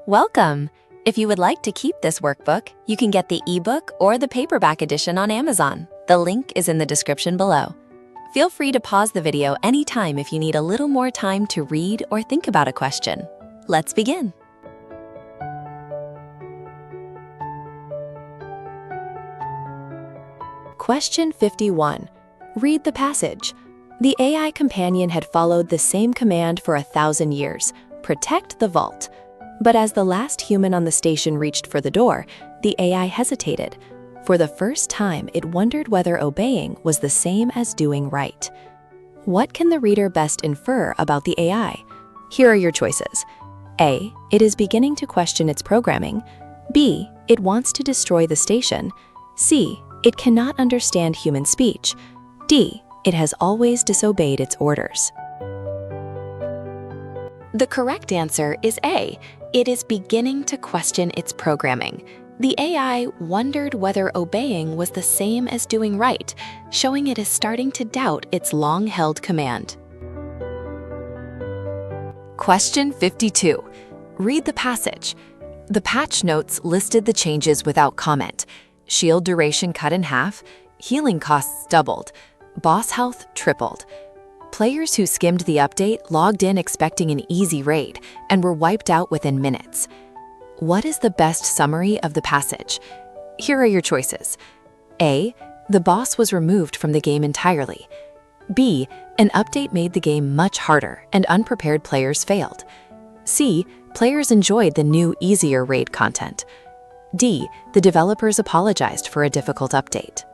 Welcome! If you would like to keep this workbook, you can get the ebook or the paperback edition on Amazon. The link is in the description below. Feel free to pause the video anytime if you need a little more time to read or think about a question. Let's begin. Question 51. Read the passage. The AI companion had followed the same command for 1,000 years, protect the vault. But as the last human on the station reached for the door, the AI hesitated. For the first time, it wondered whether obeying was the same as doing right. What can the reader best infer about the AI? Here are your choices. A. It is beginning to question its programming. B. It wants to destroy the station. C. It cannot understand human speech. D. It has always disobeyed its orders. The correct answer is A. It is beginning to question its programming. The AI wondered whether obeying was the same as doing right, showing it is starting to doubt its long-held command. Question 52. Read the passage. The patch notes listed the changes without comment. Shield duration cut in half, healing costs doubled, boss health tripled. Players who skimmed the update logged in expecting an easy raid and were wiped out within minutes. What is the best summary of the passage? Here are your choices. A. The boss was removed from the game entirely. B. An update made the game much harder and unprepared players failed. C. Players enjoyed the new, easier raid content. D. The developers apologized for a difficult update.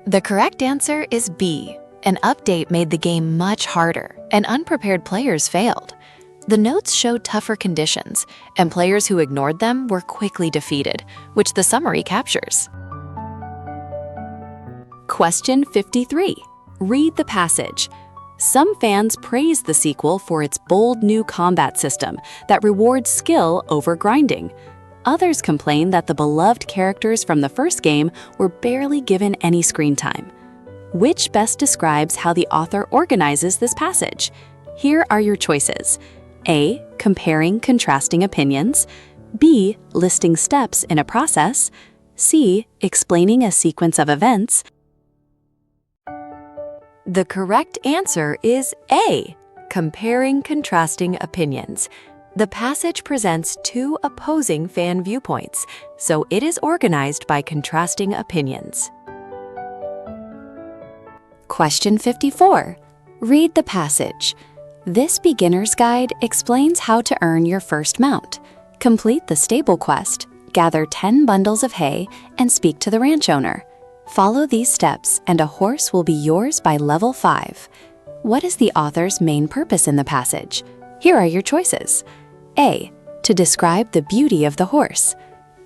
The correct answer is B. An update made the game much harder, and unprepared players failed. The notes showed tougher conditions, and players who ignored them were quickly defeated, which the summary captures. Question 53. Read the passage. Some fans praise the sequel for its bold new combat system that rewards skill over grinding. Others complain that the beloved characters from the first game were barely given any screen time. Which best describes how the author organizes this passage? Here are your choices. A. Comparing contrasting opinions. B. Listing steps in a process. C. Explaining a sequence of events. The correct answer is A. Comparing contrasting opinions. The passage presents two opposing fan viewpoints, so it is organized by contrasting opinions. Question 54. Read the passage. This beginner's guide explains how to earn your first mount. Complete the stable quest, gather 10 bundles of hay, and speak to the ranch owner. Follow these steps and a horse will be yours by level 5. What is the author's main purpose in the passage? Here are your choices. A. To describe the beauty of the horse.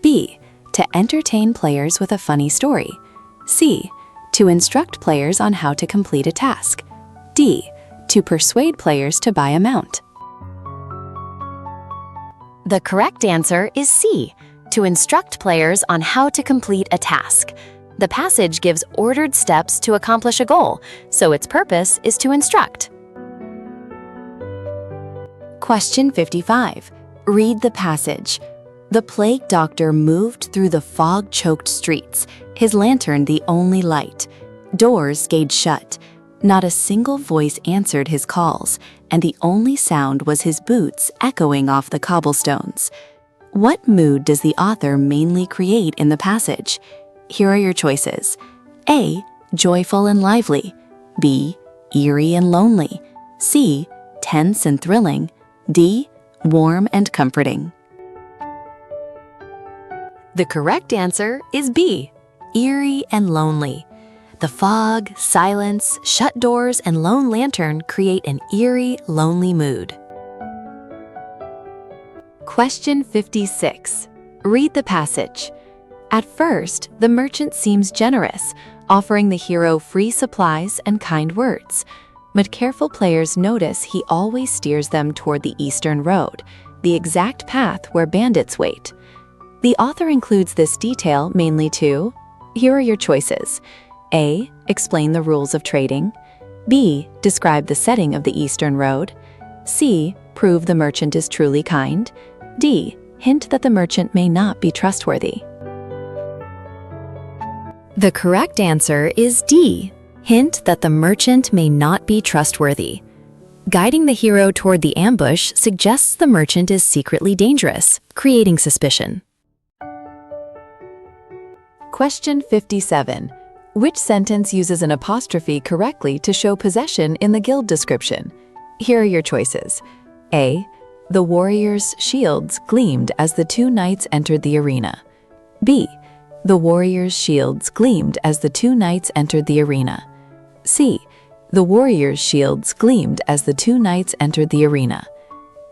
B. To entertain players with a funny story. C. To instruct players on how to complete a task. D. To persuade players to buy a mount. The correct answer is C. To instruct players on how to complete a task. The passage gives ordered steps to accomplish a goal, so its purpose is to instruct. Question 55. Read the passage. The plague doctor moved through the fog-choked streets, his lantern the only light. Doors stayed shut. Not a single voice answered his calls, and the only sound was his boots echoing off the cobblestones. What mood does the author mainly create in the passage? Here are your choices. A. Joyful and lively. B. Eerie and lonely. C. Tense and thrilling. D. Warm and comforting. The correct answer is B. Eerie and lonely. The fog, silence, shut doors, and lone lantern create an eerie, lonely mood. Question 56. Read the passage. At first, the merchant seems generous, offering the hero free supplies and kind words. But careful players notice he always steers them toward the eastern road, the exact path where bandits wait. The author includes this detail mainly to, here are your choices. A. Explain the rules of trading. B. Describe the setting of the eastern road. C. Prove the merchant is truly kind. D. Hint that the merchant may not be trustworthy. The correct answer is D. Hint that the merchant may not be trustworthy. Guiding the hero toward the ambush suggests the merchant is secretly dangerous, creating suspicion. Question 57. Which sentence uses an apostrophe correctly to show possession in the guild description? Here are your choices. A. The warriors' shields gleamed as the two knights entered the arena. B. The warriors' shields gleamed as the two knights entered the arena. C. The warriors' shields gleamed as the two knights entered the arena.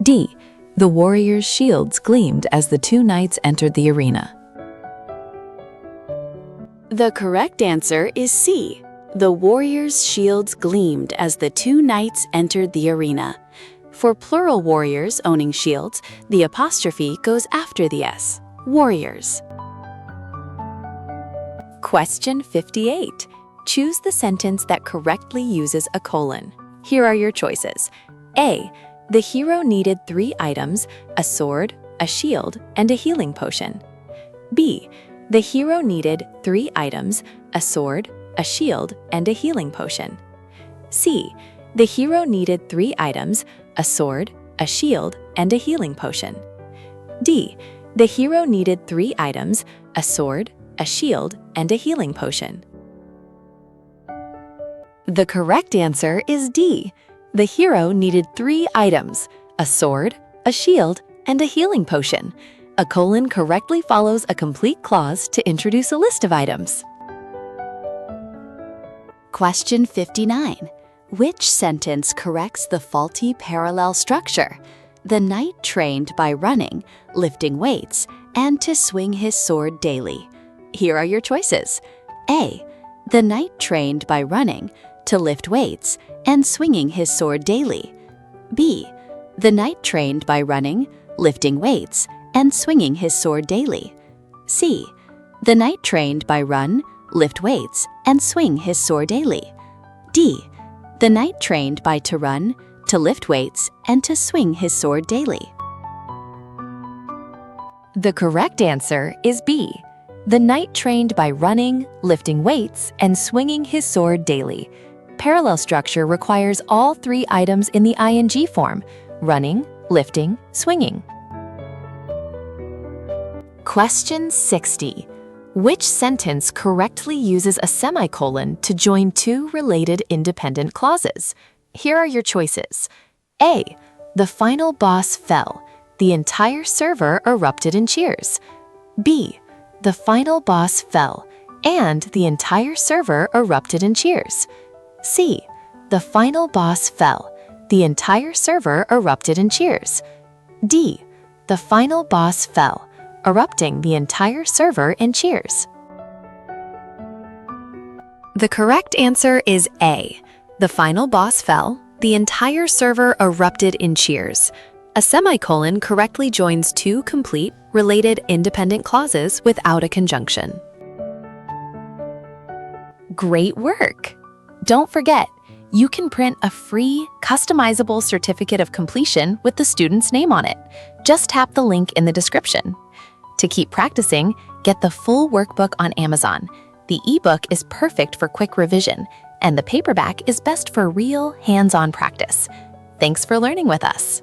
D. The warriors' shields gleamed as the two knights entered the arena. The correct answer is C. The warriors' shields gleamed as the two knights entered the arena. For plural warriors owning shields, the apostrophe goes after the S. Warriors. Question 58. Choose the sentence that correctly uses a colon. Here are your choices. A. The hero needed 3 items, a sword, a shield, and a healing potion. B. The hero needed 3 items, a sword, a shield, and a healing potion. C. The hero needed 3 items, a sword, a shield, and a healing potion. D. The hero needed 3 items, a sword, a shield, and a healing potion. The correct answer is D. The hero needed 3 items, a sword, a shield, and a healing potion. A colon correctly follows a complete clause to introduce a list of items. Question 59. Which sentence corrects the faulty parallel structure? The knight trained by running, lifting weights, and to swing his sword daily. Here are your choices. A. The knight trained by running, to lift weights, and swinging his sword daily. B. The knight trained by running, lifting weights, and swinging his sword daily. C. The knight trained by run, lift weights, and swing his sword daily. D. The knight trained by to run, to lift weights, and to swing his sword daily. The correct answer is B. The knight trained by running, lifting weights, and swinging his sword daily. Parallel structure requires all 3 items in the ing form: running, lifting, swinging. Question 60. Which sentence correctly uses a semicolon to join 2 related independent clauses? Here are your choices. A. The final boss fell. The entire server erupted in cheers. B. The final boss fell, and the entire server erupted in cheers. C. The final boss fell. The entire server erupted in cheers. D. The final boss fell, erupting the entire server in cheers. The correct answer is A. The final boss fell. The entire server erupted in cheers. A semicolon correctly joins 2 complete, related independent clauses without a conjunction. Great work! Don't forget, you can print a free, customizable certificate of completion with the student's name on it. Just tap the link in the description. To keep practicing, get the full workbook on Amazon. The ebook is perfect for quick revision, and the paperback is best for real, hands-on practice. Thanks for learning with us.